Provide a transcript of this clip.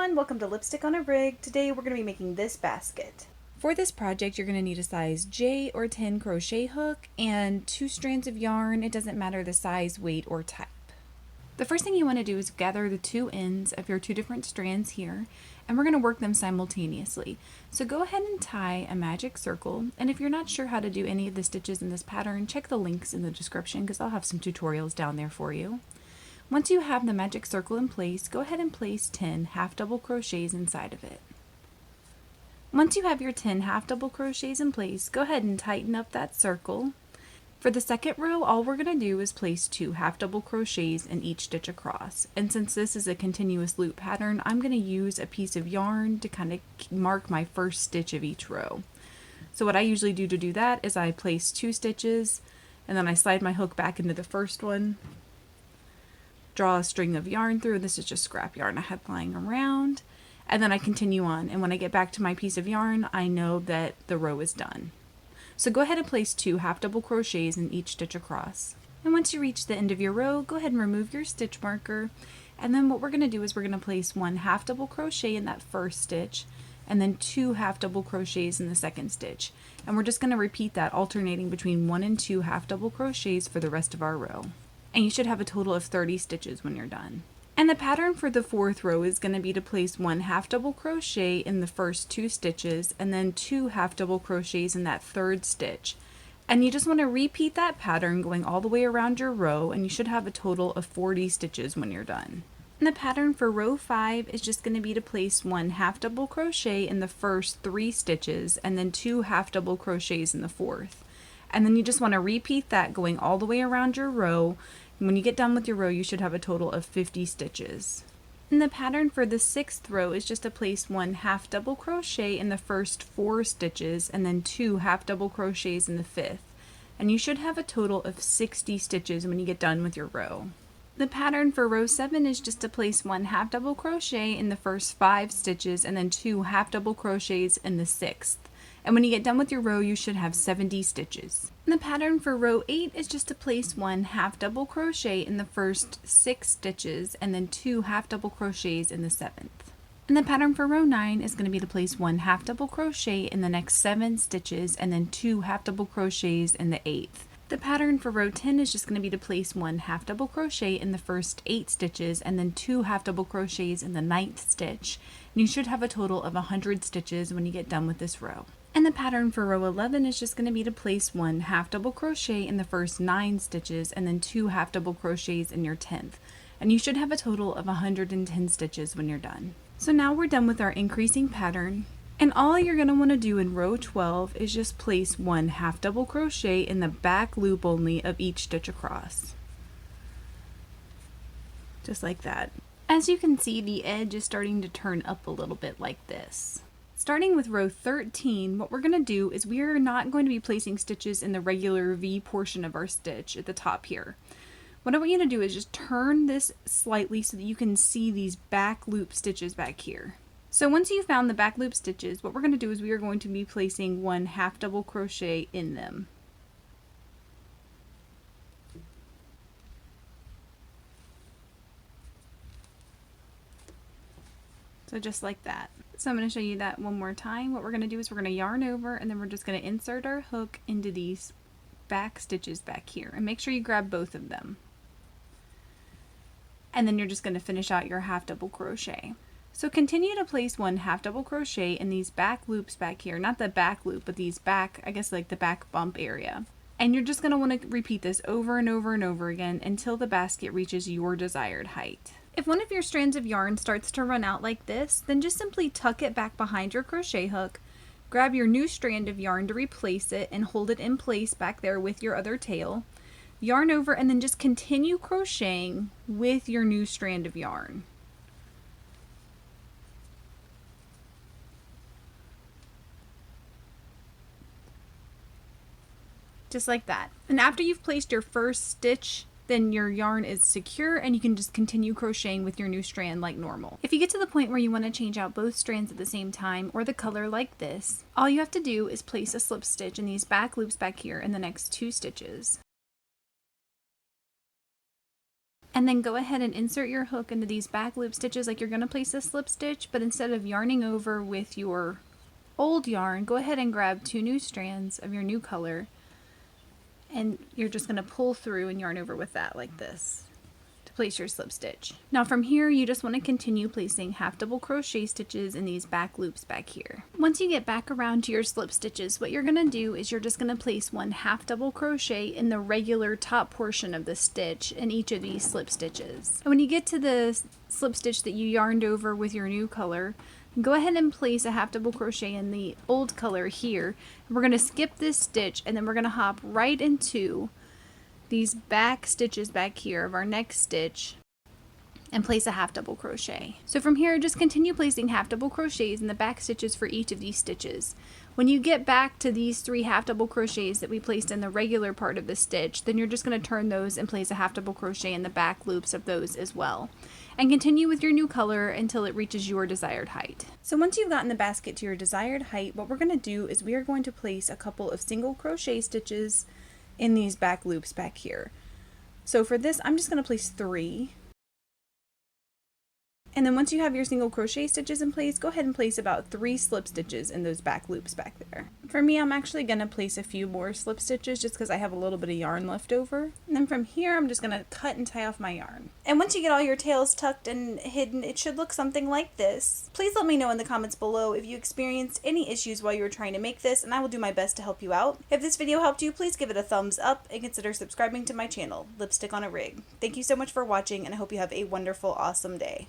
everyone, welcome to Lipstick on a Rig. Today we're going to be making this basket. For this project you're going to need a size J or 10 crochet hook and 2 strands of yarn. It doesn't matter the size, weight, or type. The first thing you want to do is gather the 2 ends of your 2 different strands here, and we're going to work them simultaneously. So go ahead and tie a magic circle, and if you're not sure how to do any of the stitches in this pattern, check the links in the description because I'll have some tutorials down there for you. Once you have the magic circle in place, go ahead and place 10 half double crochets inside of it. Once you have your 10 half double crochets in place, go ahead and tighten up that circle. For the second row, all we're going to do is place 2 half double crochets in each stitch across. And since this is a continuous loop pattern, I'm going to use a piece of yarn to kind of mark my first stitch of each row. So what I usually do to do that is I place 2 stitches and then I slide my hook back into the first one, draw a string of yarn through. This is just scrap yarn I had lying around, and then I continue on, and when I get back to my piece of yarn I know that the row is done. So go ahead and place 2 half double crochets in each stitch across, and once you reach the end of your row, go ahead and remove your stitch marker, and then what we're going to do is we're going to place 1 half double crochet in that first stitch and then 2 half double crochets in the second stitch, and we're just going to repeat that, alternating between 1 and 2 half double crochets for the rest of our row. And you should have a total of 30 stitches when you're done. And the pattern for the 4th row is going to be to place 1 half double crochet in the first 2 stitches and then 2 half double crochets in that 3rd stitch. And you just want to repeat that pattern going all the way around your row, and you should have a total of 40 stitches when you're done. And the pattern for row 5 is just going to be to place 1 half double crochet in the first 3 stitches and then 2 half double crochets in the 4th. And then you just want to repeat that going all the way around your row. And when you get done with your row, you should have a total of 50 stitches. And the pattern for the 6th row is just to place 1 half double crochet in the first 4 stitches and then 2 half double crochets in the 5th. And you should have a total of 60 stitches when you get done with your row. The pattern for row 7 is just to place 1 half double crochet in the first 5 stitches and then 2 half double crochets in the 6th. And when you get done with your row, you should have 70 stitches. And the pattern for row 8 is just to place 1 half double crochet in the first 6 stitches and then 2 half double crochets in the 7th. And the pattern for row 9 is going to be to place 1 half double crochet in the next 7 stitches and then 2 half double crochets in the 8th. The pattern for row 10 is just going to be to place 1 half double crochet in the first 8 stitches and then 2 half double crochets in the 9th stitch. And you should have a total of 100 stitches when you get done with this row. And the pattern for row 11 is just going to be to place 1 half double crochet in the first 9 stitches and then 2 half double crochets in your 10th. And you should have a total of 110 stitches when you're done. So now we're done with our increasing pattern. And all you're going to want to do in row 12 is just place 1 half double crochet in the back loop only of each stitch across. Just like that. As you can see, the edge is starting to turn up a little bit like this. Starting with row 13, what we're going to do is we are not going to be placing stitches in the regular V portion of our stitch at the top here. What I want you to do is just turn this slightly so that you can see these back loop stitches back here. So once you've found the back loop stitches, what we're going to do is we are going to be placing 1 half double crochet in them. So just like that. So I'm going to show you that one more time. What we're going to do is we're going to yarn over, and then we're just going to insert our hook into these back stitches back here, and make sure you grab both of them. And then you're just going to finish out your half double crochet. So continue to place 1 half double crochet in these back loops back here, not the back loop, but these back, I guess like the back bump area. And you're just going to want to repeat this over and over and over again until the basket reaches your desired height. If one of your strands of yarn starts to run out like this, then just simply tuck it back behind your crochet hook, grab your new strand of yarn to replace it and hold it in place back there with your other tail, yarn over, and then just continue crocheting with your new strand of yarn. Just like that. And after you've placed your first stitch, then your yarn is secure and you can just continue crocheting with your new strand like normal. If you get to the point where you want to change out both strands at the same time or the color like this, all you have to do is place a slip stitch in these back loops back here in the next 2 stitches. And then go ahead and insert your hook into these back loop stitches like you're going to place a slip stitch, but instead of yarning over with your old yarn, go ahead and grab 2 new strands of your new color, and you're just going to pull through and yarn over with that like this to place your slip stitch. Now from here, you just want to continue placing half double crochet stitches in these back loops back here. Once you get back around to your slip stitches, what you're going to do is you're just going to place 1 half double crochet in the regular top portion of the stitch in each of these slip stitches. And when you get to the slip stitch that you yarned over with your new color, go ahead and place a half double crochet in the old color here. We're going to skip this stitch, and then we're going to hop right into these back stitches back here of our next stitch and place a half double crochet. So from here, just continue placing half double crochets in the back stitches for each of these stitches. When you get back to these 3 half double crochets that we placed in the regular part of the stitch, then you're just going to turn those and place a half double crochet in the back loops of those as well. And continue with your new color until it reaches your desired height. So once you've gotten the basket to your desired height, what we're going to do is we are going to place a couple of single crochet stitches in these back loops back here. So for this, I'm just going to place 3. And then once you have your single crochet stitches in place, go ahead and place about 3 slip stitches in those back loops back there. For me, I'm actually going to place a few more slip stitches just because I have a little bit of yarn left over. And then from here, I'm just going to cut and tie off my yarn. And once you get all your tails tucked and hidden, it should look something like this. Please let me know in the comments below if you experienced any issues while you were trying to make this, and I will do my best to help you out. If this video helped you, please give it a thumbs up and consider subscribing to my channel, Lipstick on a Rig. Thank you so much for watching, and I hope you have a wonderful, awesome day.